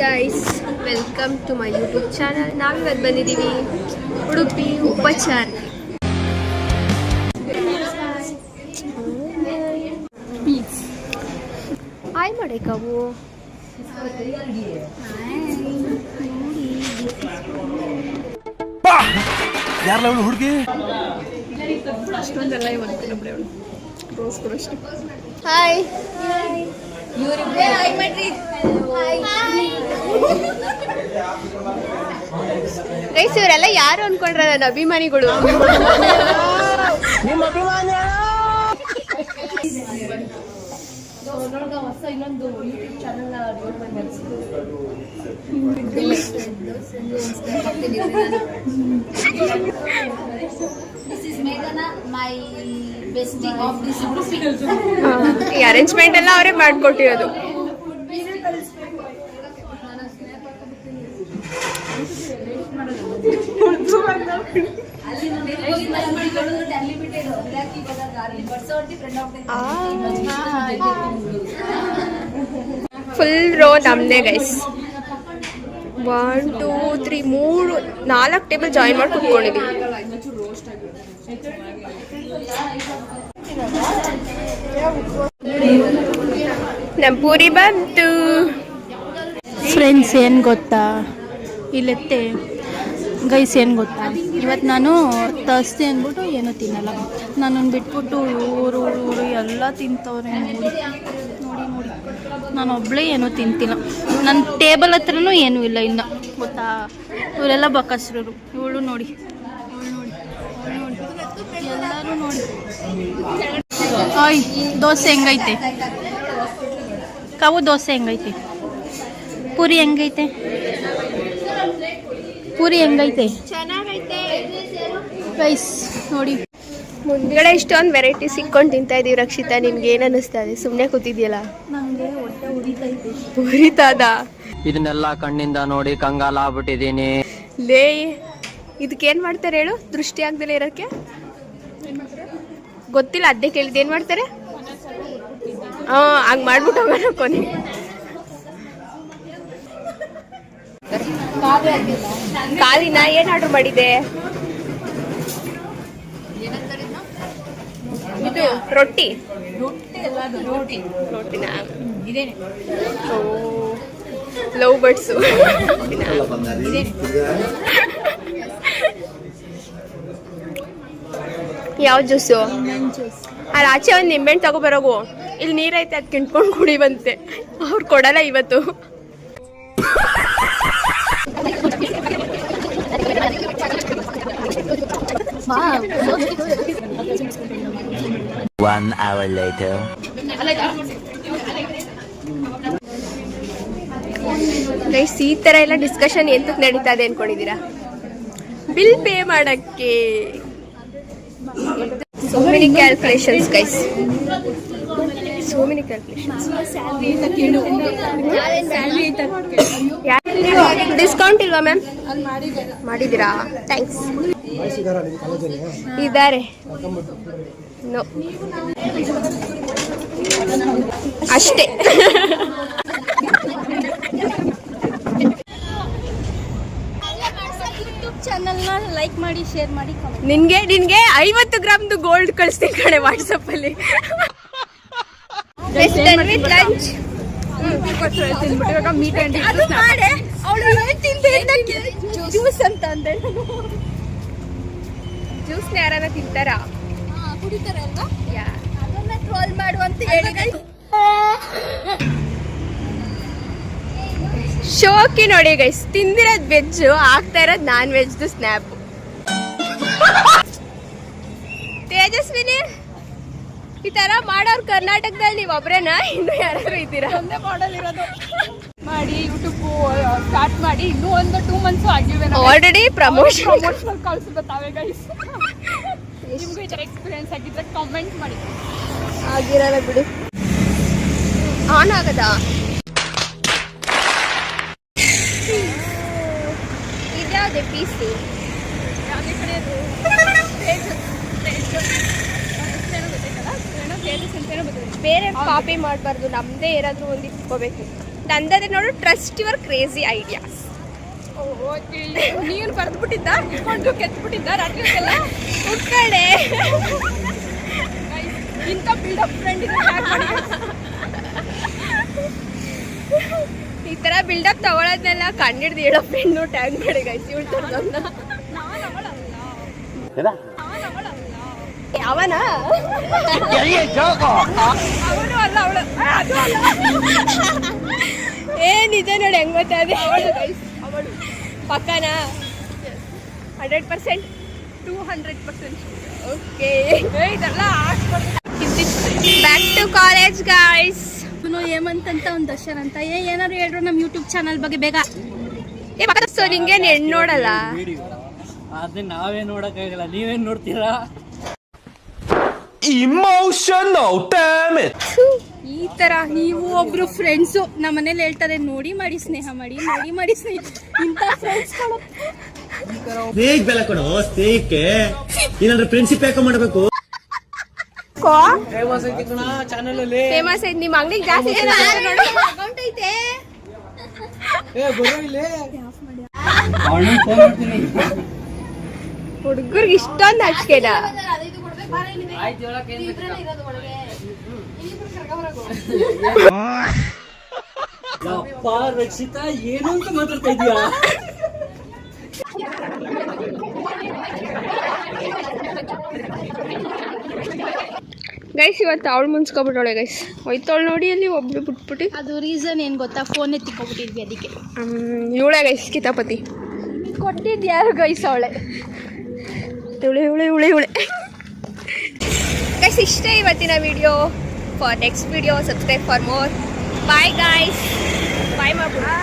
Guys, welcome to my YouTube channel. ನಾವಿವತ್ತು ಬಂದಿದ್ದೀವಿ Udupi ಉಪಚಾರಕ್ಕೆ. Hi ಮಾಡೇಕಾವು ಯಾರಲ್ಲ ಅವಳು ಹುಡುಗಿ ಅಷ್ಟೊಂದೆಲ್ಲ ಇವತ್ತು ನಮ್ಮಳೆ ಅವಳು ರೋಸ್ ಕೂಡ ಅಷ್ಟೇ. ಹಾಯ್ ಗೈಸ್, ಇವರೆಲ್ಲ ಯಾರು ಅನ್ಕೊಂಡ್ರ ನನ್ನ ಅಭಿಮಾನಿಗಳು. ಹೊಸ ಇನ್ನೊಂದು ಯೂಟ್ಯೂಬ್ ಚಾನಲ್ ಈ ಅರೇಂಜ್ಮೆಂಟ್ ಎಲ್ಲ ಅವರೇ ಮಾಡ್ಕೊಟ್ಟಿರೋದು. ಫುಲ್ ರೋ ನಮ್ದೇ ಗೈಸ್. 1 2 3 4 ಟೇಬಲ್ ಜಾಯಿನ್ ಮಾಡಿ ಕುತ್ಕೊಂಡಿದ್ದೀವಿ. ನಮ್ಮ ಪೂರಿ ಬಂತು. ಫ್ರೆಂಡ್ಸ್, ಏನು ಗೊತ್ತಾ, ಇಲ್ಲತ್ತೆ ಗೈಸ್, ಏನು ಗೊತ್ತಾ, ಇವತ್ತು ನಾನು ತರ್ಸ್ದೆ ಅಂದ್ಬಿಟ್ಟು ಏನೂ ತಿನ್ನಲ್ಲ. ನನ್ನನ್ನು ಬಿಟ್ಬಿಟ್ಟು ಊರು ಎಲ್ಲ ತಿಂತವ್ರೆ. ನೋಡಿ ನಾನು ಒಬ್ಬಳೇ ಏನೂ ತಿಂತಿಲ್ಲ. ನನ್ನ ಟೇಬಲ್ ಹತ್ರನೂ ಏನೂ ಇಲ್ಲ ಇನ್ನು, ಗೊತ್ತಾ. ಇವರೆಲ್ಲ ಬಕ್ಕಸ್ರು. ಇವಳು ನೋಡಿ ಎಲ್ಲರೂ ನೋಡಿ. ಓಯ್, ದೋಸೆ ಹೆಂಗೈತೆ ಕಾವು? ದೋಸೆ ಹೆಂಗೈತೆ? ಪೂರಿ ಹೆಂಗೈತೆ? ಪೂರಿ ಹೆಂಗೈತೆ? ಚೆನ್ನಾಗೈತೆ ಗೈಸ್ ನೋಡಿ. ಮುಂದ್ಗಡೆ ಇಷ್ಟೊಂದು ವೆರೈಟಿ ಸಿಕ್ಕೊಂಡು ತಿಂತಾ ಇದೀವಿ. ರಕ್ಷಿತಾ, ನಿನ್ಗೆ ಏನ್ ಅನ್ನಿಸ್ತಾ ಇದೆ? ಸುಮ್ಮನೆ ಕೂತಿದ್ಯಲ್ಲ. ನಂಗೆ ಹೊಟ್ಟೆ ಉರಿತೈತೆ. ಉರಿತಾದ? ಇದನ್ನೆಲ್ಲ ಕಣ್ಣಿಂದ ನೋಡಿ ಕಂಗಾಲ ಆಗ್ಬಿಟ್ಟಿದೀನಿ. ಲೇ, ಇದಕ್ಕೇನ್ ಮಾಡ್ತಾರೆ ಹೇಳು? ದೃಷ್ಟಿ ಆಗ್ದಲೇ ಇರೋಕ್ಕೆ ಗೊತ್ತಿಲ್ಲ, ಅದೇ ಕೇಳಿದ್. ಏನ್ ಮಾಡ್ತಾರೆ? ಹಂಗ್ ಮಾಡ್ಬಿಟ್ಟು ಹೋಗೋಣ ಕೊನೆ. ಕಾಲಿನ ಏನ್ ಆರ್ಡರ್ ಮಾಡಿದೆ? ಇದು ರೊಟ್ಟಿ. ರೊಟ್ಟಿನ ಲವ್ ಬರ್ಡ್ಸು. ಯಾವ ಜ್ಯೂಸು? ಅಲ್ಲಿ ಆಚೆ ಒಂದು ನಿಂಬೆಹಣ್ಣು ತಗೊಬರೋಗು. ಇಲ್ಲಿ ನೀರೈತೆ, ಅದು ಕಿಂಟ್ಕೊಂಡು ಕುಡಿ ಬಂತೆ. ಅವ್ರು ಕೊಡಲ್ಲ ಇವತ್ತು. One hour later. ಗೈಸ್, ಈ ತರ ಎಲ್ಲ ಡಿಸ್ಕಷನ್ ಎಂತಕ್ಕೆ ನಡೀತಾ ಇದೆ ಅನ್ಕೊಂಡಿದ್ದೀರಾ? ಬಿಲ್ ಪೇ ಮಾಡಕ್ಕೆ. So many calculations, guys. So many calculations. Discount ಇಲ್ವಾ ಮ್ಯಾಮ್? ಮಾಡಿದ್ದೀರಾ? ಥ್ಯಾಂಕ್ಸ್. ಇದ್ದಾರೆ. ನೋ, ಅಷ್ಟೇ. ಚಾನಲ್ನ ಲೈಕ್ ಮಾಡಿ, ಶೇರ್ ಮಾಡಿ. ನಿನ್ಗೆ 50 ಗ್ರಾಮ್ದು ಗೋಲ್ಡ್ ಕಳಿಸ್ತೀನಿ ಕಡೆ ವಾಟ್ಸಪ್ ಅಲ್ಲಿ. ವಿತ್ ಲಂಚ್ ಜ್ಯೂಸ್ ಅಂತ ಅಂದೆ. ಜ್ಯೂಸ್ನ ಯಾರನ್ನ ತಿಂತಾರಾ? ಕುಡಿತಾರಲ್ವಾ? ಅದನ್ನ ಟ್ರೋಲ್ ಮಾಡುವಂತ ಹೇಳಿ. ಶೋಕಿ ನೋಡಿ ಗೈಸ್, ತಿಂದಿರೋದ್ ವೆಜ್, ಆಗ್ತಾ ಇರೋದ್ ನಾನ್ ವೆಜ್ ಸ್ನ್ಯಾಪ್. ತೇಜಸ್ವಿನಿ, ಈ ತರ ಮಾಡೋರು ಕರ್ನಾಟಕದಲ್ಲಿ ನೀವು ಒಬ್ರೇನಾ? ಇನ್ನು ಯಾರು ಇದ್ದೀರಾ? ಒಂದೇ ಮಾಡಲ್ ಇರೋದು. ಮಾಡಿ ಯೂಟ್ಯೂಬ್ ಸ್ಟಾರ್ಟ್ ಮಾಡಿ ಇನ್ನೂ ಒಂದು 2 months ಆಗಿವೆ. ಆಲ್ರೆಡಿ ಪ್ರಮೋಷನಲ್ ಕಾಲ್ಸ್ ಬರ್ತಾವೆ ಗೈಸ್. ನಿಮ್ಗೂ ಈ ತರ ಎಕ್ಸ್ಪೀರಿಯನ್ಸ್ ಆಗಿದ್ರೆ ಕಾಮೆಂಟ್ ಮಾಡಿ. ಆಗಿರಲ್ಲ ಬಿಡಿ. ಆನ್ ಆಗದಾ? ಇದ್ಯಾವುದೇ ಪೀಸು? ಯಾವುದೇ ಕಡೆ ಬೇರೆ ಕಾಪಿ ಮಾಡಬಾರ್ದು, ನಮ್ದೇ ಏನಾದ್ರೂ ಒಂದು ಇಟ್ಕೋಬೇಕು. ನಂದಾದ್ರೆ ನೋಡು ಟ್ರಸ್ಟ್ ಯುವರ್ ಕ್ರೇಜಿ ಐಡಿಯಾಸ್. ನೀನು ಬರೆದ್ಬಿಟ್ಟಿದ್ದ ಇಟ್ಕೊಂಡು ಕೆತ್ಬಿಟ್ಟಿದ್ದ ರಾತ್ರಿಗೆಲ್ಲ ಉಟ್ಕಡೆ ಇಂಥ ಬಿಲ್ಡಪ್ ಫ್ರೆಂಡ್ ಈ ಥರ ಬಿಲ್ಡಪ್ ತಗೊಳ್ಳೋದನ್ನೆಲ್ಲ ಕಂಡಿಡ್ದು ಹೇಳೋ ಫ್ರೆಂಡ್ನು ಟ್ಯಾಗ್ ಮಾಡಿ ಗೈಸ್ ಉಳ್ತದ ಅವನ ಅವನು ಅಲ್ಲ ಅವಳು ಅದು ಅಲ್ಲ. ಏ ನಿಜ ನೋಡಿ ಹೆಂಗ್ ಗೊತ್ತಾದೆ ಅವಳು ಪಕ್ಕನಾ 100%, 200%. ಓಕೆ ಇದೆಲ್ಲ back to college guys. Hemanth ಅಂತ ಒಂದು ದರ್ಶನ್ ಅಂತ ಏನಾದ್ರು ಹೇಳ್ರು ನಮ್ಮ ಯೂಟ್ಯೂಬ್ ಚಾನಲ್ ಬಗ್ಗೆ ಬೇಗ. ಸೊ ನಿಂಗೇನು ಹೆಣ್ಣು ನೋಡಲ್ಲ? ಅದೇ ನಾವೇ ನೋಡಕ್ಕಾಗಲ್ಲ, ನೀವೇನ್ ನೋಡ್ತೀರಾ? Emotional damage. ಈ ತರ ನೀವು ಒಬ್ರು ಫ್ರೆಂಡ್ಸು ನಮ್ಮ ಮನೇಲಿ ಹೇಳ್ತಾರೆ ನೋಡಿ ಮಾಡಿ ಸ್ನೇಹ ಮಾಡಿ, ನೋಡಿ ಮಾಡಿ ಸ್ನೇಹ. ಇಂಥ ಫ್ರೆಂಡ್ಸ್ಗಳು ಸ್ನೇಹಿಕ್ ಬೆಲೆ ಕೊಡು, ಸ್ನೇಹಿಕ್ಕೆ ಏನಾದ್ರು ಫ್ರೆಂಡ್ಶಿಪ್ ಯಾಕೆ ಮಾಡಬೇಕು? ಫೇಮಸ್ ಐತಿ ಕಣ ಚಾನಲ್ ಅಲ್ಲಿ. ಫೇಮಸ್ ಐತಿ ನಿಮ್ಮ ಅಂಗಡಿಗೆ ಜಾಸ್ತಿ ಅಕೌಂಟ್ ಐತೆ. ಬರೋ ಇಲ್ಲಿ ಅವನು ಫೋನ್ ಮಾಡ್ತೀನಿ. ಹುಡುಗರಿಗೆ ಇಷ್ಟೊಂದು ಹಚ್ಕೆನ ಆಯ್ತು ಹೇಳಕ್ ಏನ್ ಯಪ್ಪ ರಕ್ಷಿತಾ ಏನು ಅಂತ ಮಾತಾಡ್ತಾ ಇದೀಯಾ? ಗೈಸ್ ಇವತ್ತು ಅವಳು ಮುನ್ಸ್ಕೊಬಿಟ್ಟವಳೆ ಗೈಸ್. ಹೋಯ್ತವಳು ನೋಡಿ ಅಲ್ಲಿ ಒಬ್ಳು ಬಿಟ್ಬಿಟ್ಟು. ಅದು ರೀಸನ್ ಏನು ಗೊತ್ತಾ, ಫೋನ್ ಎತ್ತಿಕೊಬಿಟ್ಟಿದ್ವಿ ಅದಕ್ಕೆ. ಇವಳೆ ಗೈಸ್ ಕಿತಾಪತಿ ಕೊಟ್ಟಿದ್ಯಾರು ಗೈಸ್ ಅವಳೆ. ಇವಳೆ ಗೈಸ್ ಇಷ್ಟೇ ಇವತ್ತಿನ video. For next video subscribe for more. Bye guys, bye ಮಾಡ್ಬಿಡು.